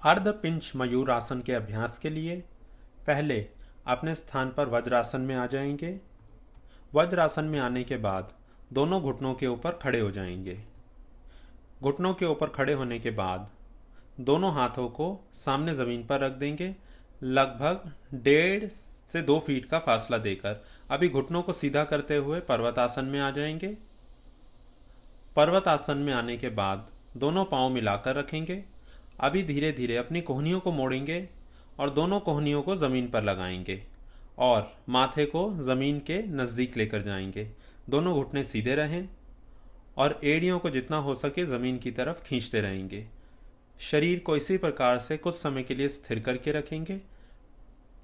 अर्धपिंच मयूर आसन के अभ्यास के लिए पहले अपने स्थान पर वज्रासन में आ जाएंगे। वज्रासन में आने के बाद दोनों घुटनों के ऊपर खड़े हो जाएंगे। घुटनों के ऊपर खड़े होने के बाद दोनों हाथों को सामने ज़मीन पर रख देंगे, लगभग 1.5 से 2 फीट का फासला देकर। अभी घुटनों को सीधा करते हुए पर्वतासन में आ जाएंगे। पर्वतासन में आने के बाद दोनों पांव मिलाकर रखेंगे। अभी धीरे धीरे अपनी कोहनियों को मोड़ेंगे और दोनों कोहनियों को ज़मीन पर लगाएंगे और माथे को ज़मीन के नज़दीक लेकर जाएंगे। दोनों घुटने सीधे रहें और एड़ियों को जितना हो सके ज़मीन की तरफ खींचते रहेंगे। शरीर को इसी प्रकार से कुछ समय के लिए स्थिर करके रखेंगे।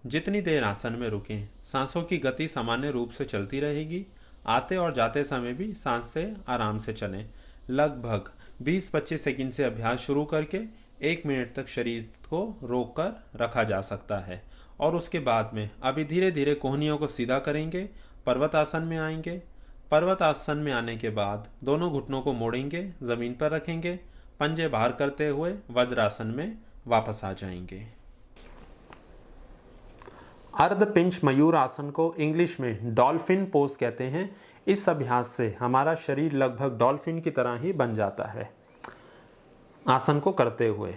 जितनी देर आसन में रुकें, सांसों की गति सामान्य रूप से चलती रहेगी। आते और जाते समय भी सांस से आराम से चलें। लगभग 20-25 सेकंड से अभ्यास शुरू करके 1 मिनट तक शरीर को रोककर रखा जा सकता है और उसके बाद में अभी धीरे धीरे कोहनियों को सीधा करेंगे। पर्वतासन में आएंगे। पर्वतासन में आने के बाद दोनों घुटनों को मोड़ेंगे, ज़मीन पर रखेंगे, पंजे बाहर करते हुए वज्रासन में वापस आ जाएंगे। अर्धपिंच मयूर आसन को इंग्लिश में डॉल्फिन पोज कहते हैं। इस अभ्यास से हमारा शरीर लगभग डॉल्फिन की तरह ही बन जाता है आसन को करते हुए।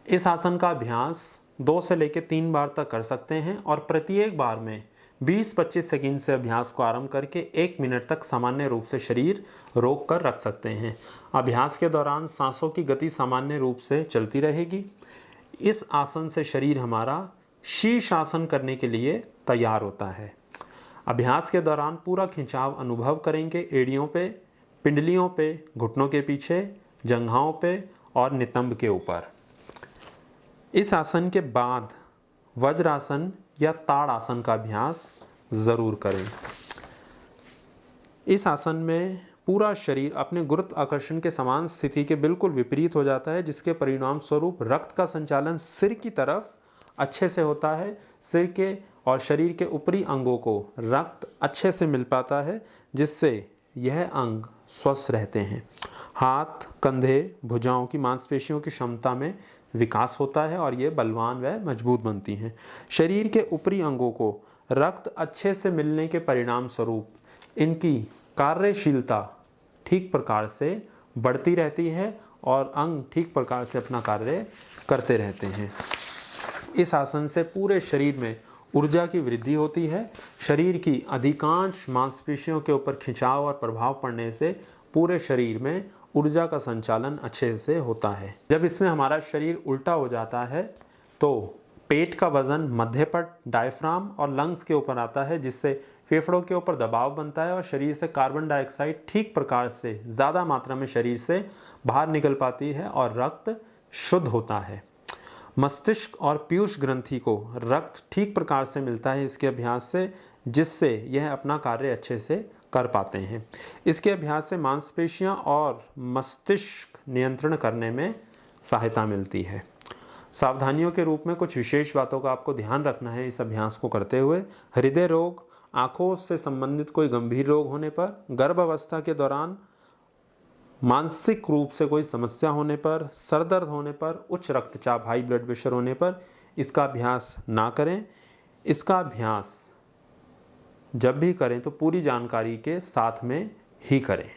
इस आसन का अभ्यास 2 से लेकर 3 बार तक कर सकते हैं और प्रत्येक बार में 20-25 सेकंड से अभ्यास को आरंभ करके 1 मिनट तक सामान्य रूप से शरीर रोक कर रख सकते हैं। अभ्यास के दौरान सांसों की गति सामान्य रूप से चलती रहेगी। इस आसन से शरीर हमारा शीर्ष आसन करने के लिए तैयार होता है। अभ्यास के दौरान पूरा खिंचाव अनुभव करेंगे एड़ियों पे, पिंडलियों पे, घुटनों के पीछे, जंघाओं पे और नितंब के ऊपर। इस आसन के बाद वज्रासन या ताड़ आसन का अभ्यास ज़रूर करें। इस आसन में पूरा शरीर अपने गुरुत्वाकर्षण के समान स्थिति के बिल्कुल विपरीत हो जाता है, जिसके परिणाम स्वरूप रक्त का संचालन सिर की तरफ अच्छे से होता है। सिर के और शरीर के ऊपरी अंगों को रक्त अच्छे से मिल पाता है, जिससे यह अंग स्वस्थ रहते हैं। हाथ, कंधे, भुजाओं की मांसपेशियों की क्षमता में विकास होता है और ये बलवान व मजबूत बनती हैं। शरीर के ऊपरी अंगों को रक्त अच्छे से मिलने के परिणाम स्वरूप इनकी कार्यशीलता ठीक प्रकार से बढ़ती रहती है और अंग ठीक प्रकार से अपना कार्य करते रहते हैं। इस आसन से पूरे शरीर में ऊर्जा की वृद्धि होती है। शरीर की अधिकांश मांसपेशियों के ऊपर खिंचाव और प्रभाव पड़ने से पूरे शरीर में ऊर्जा का संचालन अच्छे से होता है। जब इसमें हमारा शरीर उल्टा हो जाता है तो पेट का वजन मध्यपट, डायफ्राम और लंग्स के ऊपर आता है, जिससे फेफड़ों के ऊपर दबाव बनता है और शरीर से कार्बन डाइऑक्साइड ठीक प्रकार से ज़्यादा मात्रा में शरीर से बाहर निकल पाती है और रक्त शुद्ध होता है। मस्तिष्क और पीयूष ग्रंथि को रक्त ठीक प्रकार से मिलता है इसके अभ्यास से, जिससे यह अपना कार्य अच्छे से कर पाते हैं। इसके अभ्यास से मांसपेशियां और मस्तिष्क नियंत्रण करने में सहायता मिलती है। सावधानियों के रूप में कुछ विशेष बातों का आपको ध्यान रखना है इस अभ्यास को करते हुए। हृदय रोग, आँखों से संबंधित कोई गंभीर रोग होने पर, गर्भावस्था के दौरान मानसिक रूप से कोई समस्या होने पर, सर दर्द होने पर, उच्च रक्तचाप हाई ब्लड प्रेशर होने पर इसका अभ्यास ना करें। इसका अभ्यास जब भी करें तो पूरी जानकारी के साथ में ही करें।